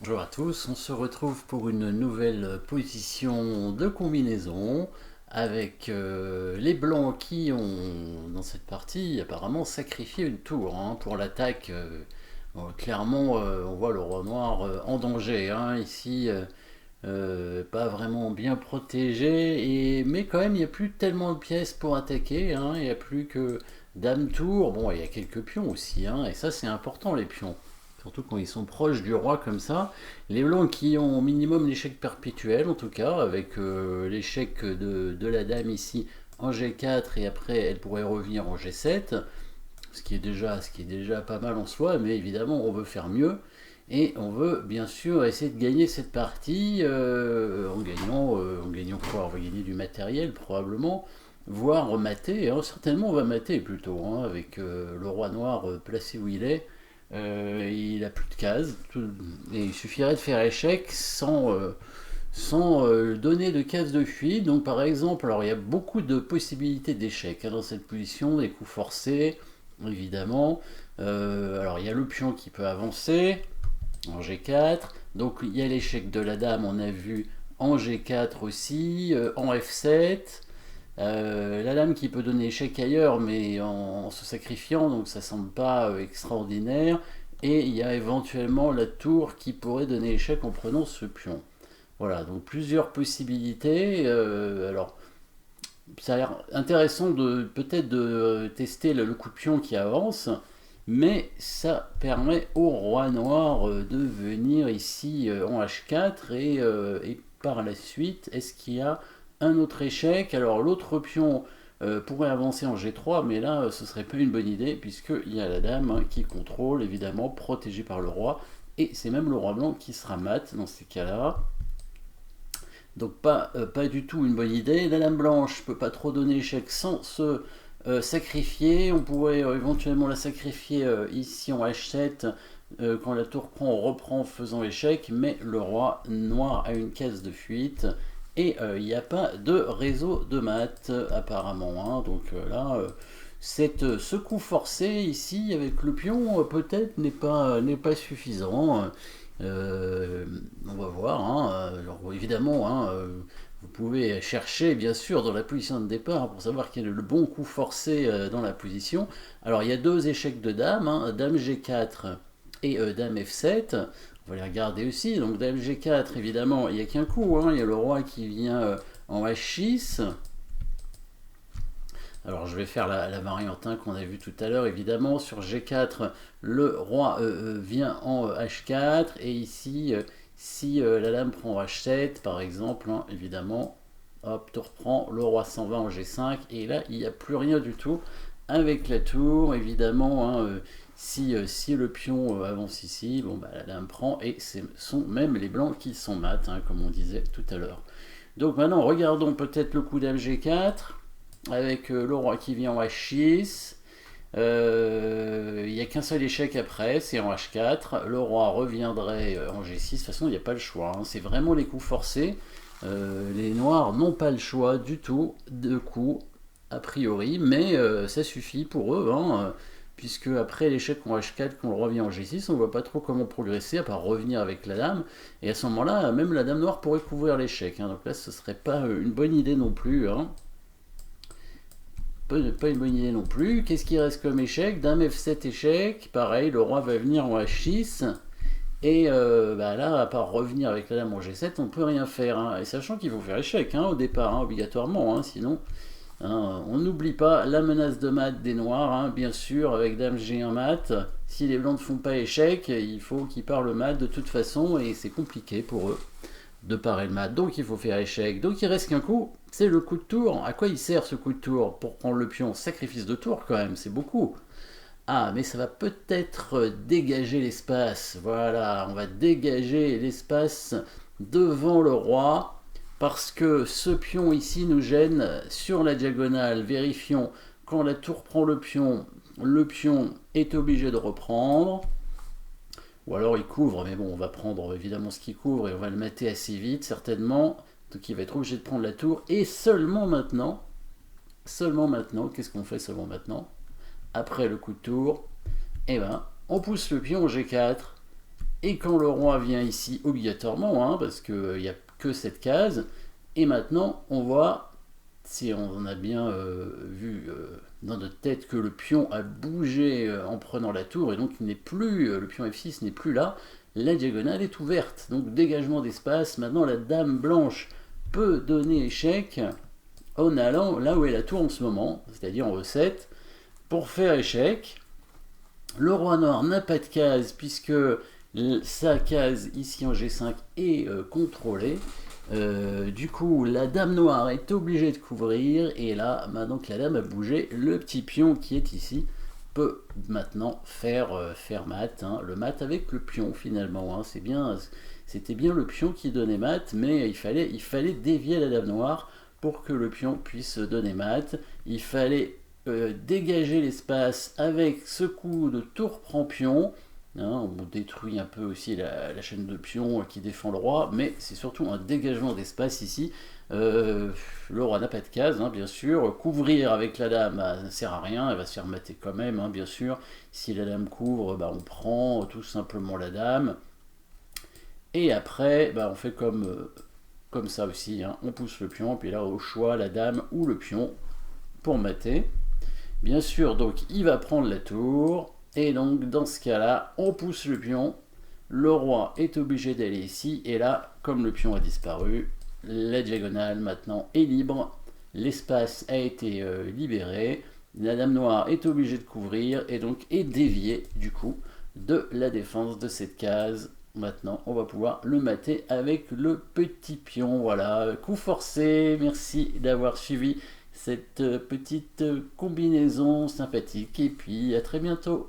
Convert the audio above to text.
Bonjour à tous, on se retrouve pour une nouvelle position de combinaison avec les blancs qui ont, dans cette partie, apparemment sacrifié une tour pour l'attaque. Bon, clairement, on voit le roi noir en danger, ici, pas vraiment bien protégé, mais quand même, il n'y a plus tellement de pièces pour attaquer, il n'y a plus que dame tour. Bon, il y a quelques pions aussi, et ça c'est important les pions. Surtout quand ils sont proches du roi comme ça. Les blancs qui ont au minimum l'échec perpétuel, en tout cas, avec l'échec de la dame ici en G4 et après elle pourrait revenir en G7, ce qui est déjà pas mal en soi, mais évidemment on veut faire mieux. Et on veut bien sûr essayer de gagner cette partie en gagnant quoi? On va gagner du matériel probablement, voire mater, certainement on va mater plutôt, avec le roi noir placé où il est. Il a plus de cases, et il suffirait de faire échec sans donner de cases de fuite. Donc par exemple, alors il y a beaucoup de possibilités d'échec dans cette position, des coups forcés, évidemment. Alors il y a le pion qui peut avancer en G4, donc il y a l'échec de la dame, on a vu en G4 aussi, en F7. La lame qui peut donner échec ailleurs, mais en se sacrifiant, donc ça semble pas extraordinaire. Et il y a éventuellement la tour qui pourrait donner échec en prenant ce pion. Voilà, donc plusieurs possibilités. Alors, ça a l'air intéressant de peut-être de tester le coup de pion qui avance, mais ça permet au roi noir de venir ici en H4 et par la suite, est-ce qu'il y a un autre échec? Alors l'autre pion pourrait avancer en G3, mais là ce serait pas une bonne idée puisqu'il y a la dame qui contrôle, évidemment, protégée par le roi, et c'est même le roi blanc qui sera mat dans ces cas-là. Donc pas du tout une bonne idée. La dame blanche ne peut pas trop donner échec sans se sacrifier. On pourrait éventuellement la sacrifier ici en H7. Quand la tour prend, on reprend en faisant échec, mais le roi noir a une case de fuite. Et il n'y a pas de réseau de maths apparemment, donc là, ce coup forcé ici avec le pion peut-être n'est pas suffisant. On va voir, Alors, évidemment, vous pouvez chercher bien sûr dans la position de départ pour savoir quel est le bon coup forcé dans la position. Alors il y a deux échecs de dame, dame G4 et dame F7. On va les regarder aussi. Donc dame G4, évidemment, il n'y a qu'un coup, il y a le roi qui vient en H6. Alors je vais faire la variante qu'on a vue tout à l'heure, évidemment. Sur G4, le roi vient en H4. Et ici, si la dame prend H7, par exemple, évidemment, hop, tour prend, le roi s'en va en G5. Et là, il n'y a plus rien du tout avec la tour, évidemment. Si le pion avance ici, bon, bah, la dame prend. Et ce sont même les blancs qui sont mat, comme on disait tout à l'heure. Donc maintenant, regardons peut-être le coup dame G4 avec le roi qui vient en H6. Il n'y a qu'un seul échec après, c'est en H4. Le roi reviendrait en G6. De toute façon, il n'y a pas le choix, c'est vraiment les coups forcés. Les noirs n'ont pas le choix du tout de coups, a priori, mais ça suffit pour eux, puisque après l'échec en H4, quand on revient en G6, on ne voit pas trop comment progresser, à part revenir avec la dame. Et à ce moment-là, même la dame noire pourrait couvrir l'échec. Donc là, ce serait pas une bonne idée non plus. Pas une bonne idée non plus. Qu'est-ce qui reste comme échec? Dame F7 échec. Pareil, le roi va venir en H6. Et là, à part revenir avec la dame en G7, on ne peut rien faire. Et sachant qu'il faut faire échec au départ, obligatoirement. Sinon, on n'oublie pas la menace de mat des noirs, bien sûr, avec dame G1 mat. Si les blancs ne font pas échec, il faut qu'ils partent le mat de toute façon. Et c'est compliqué pour eux de parer le mat, donc il faut faire échec. Donc il reste qu'un coup, c'est le coup de tour. À quoi il sert ce coup de tour? Pour prendre le pion? Sacrifice de tour quand même, c'est beaucoup. Ah, mais ça va peut-être dégager l'espace. Voilà, on va dégager l'espace devant le roi, parce que ce pion ici nous gêne sur la diagonale. Vérifions, quand la tour prend le pion est obligé de reprendre. Ou alors il couvre, mais bon, on va prendre évidemment ce qu'il couvre et on va le mater assez vite, certainement. Donc il va être obligé de prendre la tour. Et seulement maintenant, qu'est-ce qu'on fait seulement maintenant? Après le coup de tour, on pousse le pion au G4. Et quand le roi vient ici, obligatoirement, hein, parce qu'il n'y a que cette case, et maintenant on voit, si on a bien vu dans notre tête que le pion a bougé en prenant la tour, et donc il n'est plus, le pion F6 n'est plus là, la diagonale est ouverte. Donc dégagement d'espace, maintenant la dame blanche peut donner échec en allant là où est la tour en ce moment, c'est-à-dire en E7, pour faire échec. Le roi noir n'a pas de case puisque sa case ici en G5 est contrôlée. Du coup, la dame noire est obligée de couvrir, et là, maintenant que la dame a bougé, le petit pion qui est ici peut maintenant faire mat, hein, le mat avec le pion finalement. Hein, c'était bien le pion qui donnait mat, mais il fallait dévier la dame noire pour que le pion puisse donner mat. Il fallait dégager l'espace avec ce coup de tour prend pion. Hein, on détruit un peu aussi la chaîne de pions qui défend le roi, mais c'est surtout un dégagement d'espace ici. Le roi n'a pas de case, hein, bien sûr. Couvrir avec la dame, ça ne sert à rien, elle va se faire mater quand même, hein, bien sûr. Si la dame couvre, on prend tout simplement la dame. Et après, on fait comme ça aussi, hein, on pousse le pion, puis là au choix, la dame ou le pion pour mater. Bien sûr, donc il va prendre la tour. Et donc, dans ce cas-là, on pousse le pion. Le roi est obligé d'aller ici. Et là, comme le pion a disparu, la diagonale maintenant est libre. L'espace a été libéré. La dame noire est obligée de couvrir et donc est déviée du coup de la défense de cette case. Maintenant, on va pouvoir le mater avec le petit pion. Voilà, coup forcé. Merci d'avoir suivi cette petite combinaison sympathique. Et puis, à très bientôt.